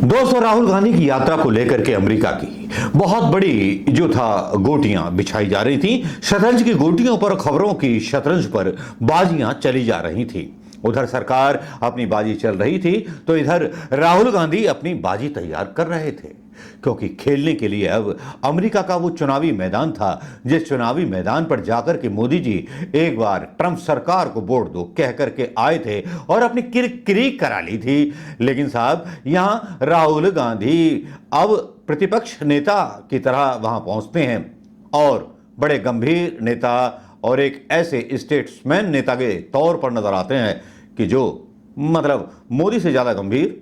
दोस्तों, राहुल गांधी की यात्रा को लेकर के अमेरिका की बहुत बड़ी जो था गोटियां बिछाई जा रही थी। शतरंज की गोटियों पर, खबरों की शतरंज पर बाजियां चली जा रही थी। उधर सरकार अपनी बाजी चल रही थी तो इधर राहुल गांधी अपनी बाजी तैयार कर रहे थे, क्योंकि खेलने के लिए अब अमेरिका का वो चुनावी मैदान था जिस चुनावी मैदान पर जाकर के मोदी जी एक बार ट्रंप सरकार को वोट दो कह करके आए थे और अपनी किरकिरी करा ली थी। लेकिन साहब, यहां राहुल गांधी अब प्रतिपक्ष नेता की तरह वहां पहुंचते हैं और बड़े गंभीर नेता और एक ऐसे स्टेट्समैन नेता के तौर पर नजर आते हैं कि जो मतलब मोदी से ज्यादा गंभीर,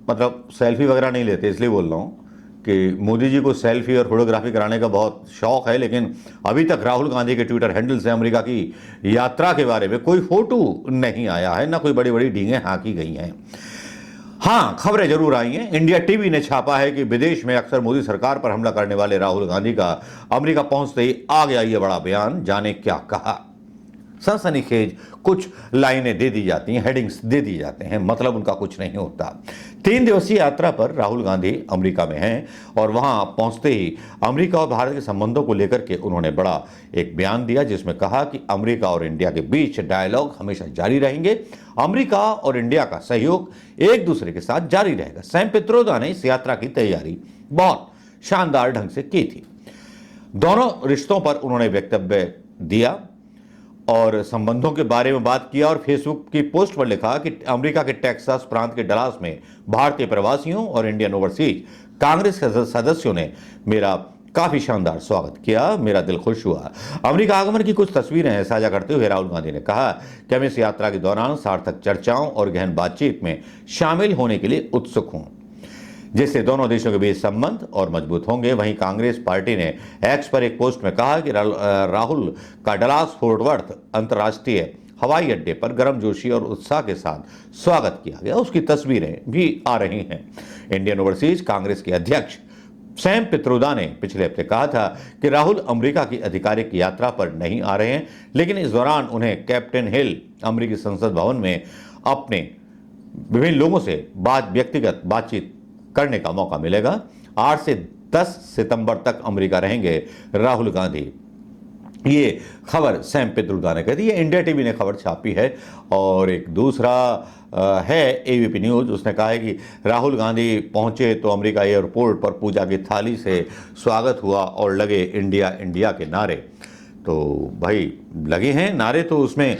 मतलब सेल्फी वगैरह नहीं लेते, इसलिए बोल रहा हूँ कि मोदी जी को सेल्फी और फोटोग्राफी कराने का बहुत शौक है, लेकिन अभी तक राहुल गांधी के ट्विटर हैंडल से अमेरिका की यात्रा के बारे में कोई फोटो नहीं आया है, ना कोई बड़ी बड़ी डींगें हाँकी गई हैं। हाँ, खबरें जरूर आई हैं। इंडिया टीवी ने छापा है कि विदेश में अक्सर मोदी सरकार पर हमला करने वाले राहुल गांधी का अमेरिका पहुंचते ही आ गया ये बड़ा बयान। जाने क्या कहा। सनसनीखेज कुछ लाइनें दे दी जाती हैं, हेडिंग्स दे दी जाते हैं, मतलब उनका कुछ नहीं होता। 3 दिवसीय यात्रा पर राहुल गांधी अमेरिका में हैं और वहां पहुंचते ही अमेरिका और भारत के संबंधों को लेकर के उन्होंने बड़ा एक बयान दिया, जिसमें कहा कि अमेरिका और इंडिया के बीच डायलॉग हमेशा जारी रहेंगे। अमेरिका और इंडिया का सहयोग एक दूसरे के साथ जारी रहेगा। सैम पित्रोदा ने इस यात्रा की तैयारी बहुत शानदार ढंग से की थी। दोनों रिश्तों पर उन्होंने वक्तव्य दिया और संबंधों के बारे में बात किया और फेसबुक की पोस्ट पर लिखा कि अमेरिका के टेक्सास प्रांत के डलास में भारतीय प्रवासियों और इंडियन ओवरसीज कांग्रेस के सदस्यों ने मेरा काफी शानदार स्वागत किया। मेरा दिल खुश हुआ। अमेरिका आगमन की कुछ तस्वीरें साझा करते हुए राहुल गांधी ने कहा कि मैं इस यात्रा के दौरान सार्थक चर्चाओं और गहन बातचीत में शामिल होने के लिए उत्सुक हूं, जिससे दोनों देशों के बीच संबंध और मजबूत होंगे। वहीं कांग्रेस पार्टी ने एक्स पर एक पोस्ट में कहा कि राहुल का डलास फोर्ट वर्थ अंतर्राष्ट्रीय हवाई अड्डे पर गर्मजोशी और उत्साह के साथ स्वागत किया गया। उसकी तस्वीरें भी आ रही हैं। इंडियन ओवरसीज कांग्रेस के अध्यक्ष सैम पित्रोदा ने पिछले हफ्ते कहा था कि राहुल अमेरिका की आधिकारिक यात्रा पर नहीं आ रहे हैं, लेकिन इस दौरान उन्हें कैप्टन हिल अमेरिकी संसद भवन में अपने विभिन्न लोगों से व्यक्तिगत बातचीत करने का मौका मिलेगा। 8 से 10 सितंबर तक अमेरिका रहेंगे राहुल गांधी। ये खबर सैम पित्रोदा ने कही थी। ये इंडिया टीवी ने खबर छापी है। और एक दूसरा है एबीपी न्यूज, उसने कहा है कि राहुल गांधी पहुंचे तो अमेरिका एयरपोर्ट पर पूजा की थाली से स्वागत हुआ और लगे इंडिया इंडिया के नारे। तो भाई लगे हैं नारे, तो उसमें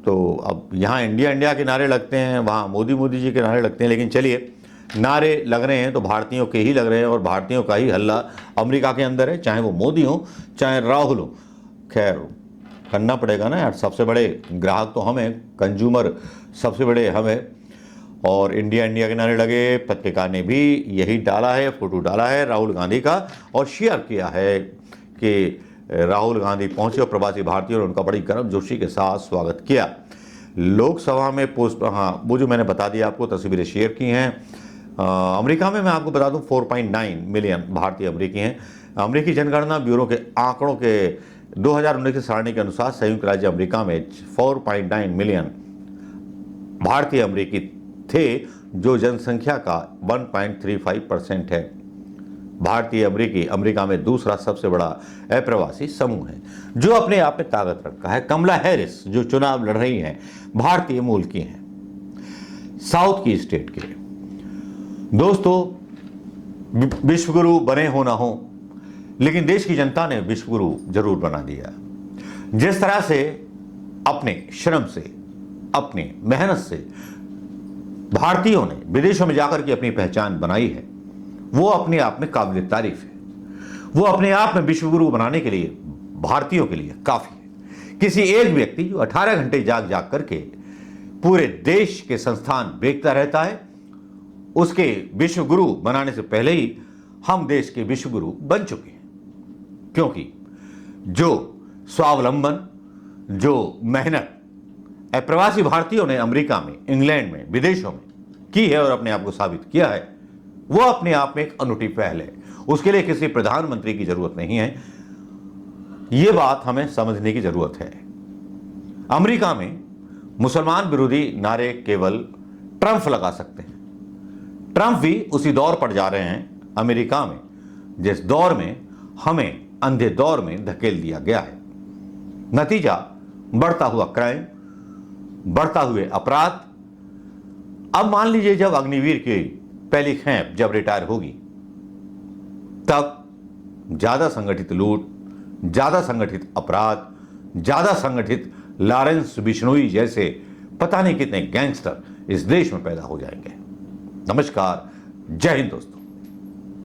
तो अब यहाँ इंडिया इंडिया के नारे लगते हैं, वहाँ मोदी मोदी जी के नारे लगते हैं, लेकिन चलिए नारे लग रहे हैं तो भारतीयों के ही लग रहे हैं और भारतीयों का ही हल्ला अमेरिका के अंदर है, चाहे वो मोदी हो चाहे राहुल हो। खैर करना पड़ेगा ना यार, सबसे बड़े ग्राहक तो हम हैं, कंज्यूमर सबसे बड़े हम हैं। और इंडिया इंडिया के नारे लगे। पत्रिका ने भी यही डाला है, फोटो डाला है राहुल गांधी का और शेयर किया है कि राहुल गांधी पहुंचे और प्रवासी भारतीयों ने उनका बड़ी गर्मजोशी के साथ स्वागत किया। लोकसभा में पोस्ट, हाँ वो जो मैंने बता दिया आपको, तस्वीरें शेयर की हैं। अमेरिका में मैं आपको बता दूं 4.9 मिलियन भारतीय अमेरिकी हैं। अमेरिकी जनगणना ब्यूरो के आंकड़ों के 2019 की सारणी के अनुसार संयुक्त राज्य अमेरिका में 4.9 मिलियन भारतीय अमेरिकी थे, जो जनसंख्या का 1.35% है। भारतीय अमेरिकी अमेरिका में दूसरा सबसे बड़ा अप्रवासी समूह है, जो अपने आप में ताकत रखता है। कमला हैरिस जो चुनाव लड़ रही हैं, भारतीय मूल की हैं, साउथ की स्टेट के। दोस्तों, विश्वगुरु बने हो ना हो, लेकिन देश की जनता ने विश्वगुरु जरूर बना दिया। जिस तरह से अपने श्रम से, अपनी मेहनत से भारतीयों ने विदेशों में जाकर के अपनी पहचान बनाई है, वो अपने आप में काबिल तारीफ है। वो अपने आप में विश्वगुरु बनाने के लिए भारतीयों के लिए काफी है। किसी एक व्यक्ति जो 18 घंटे जाग जाग करके पूरे देश के संस्थान बेचता रहता है, उसके विश्वगुरु बनाने से पहले ही हम देश के विश्वगुरु बन चुके हैं। क्योंकि जो स्वावलंबन, जो मेहनत अप्रवासी भारतीयों ने अमेरिका में, इंग्लैंड में, विदेशों में की है और अपने आप को साबित किया है, वो अपने आप में एक अनूठी पहल है। उसके लिए किसी प्रधानमंत्री की जरूरत नहीं है। ये बात हमें समझने की जरूरत है। अमेरिका में मुसलमान विरोधी नारे केवल ट्रंप लगा सकते हैं। ट्रंप भी उसी दौर पर जा रहे हैं अमेरिका में जिस दौर में हमें अंधे दौर में धकेल दिया गया है। नतीजा बढ़ता हुआ क्राइम, बढ़ता हुए अपराध। अब मान लीजिए जब अग्निवीर की पहली खेप जब रिटायर होगी तब ज्यादा संगठित लूट, ज्यादा संगठित अपराध, ज्यादा संगठित लॉरेंस बिश्नोई जैसे पता नहीं कितने गैंगस्टर इस देश में पैदा हो जाएंगे। नमस्कार, जय हिंद दोस्तों।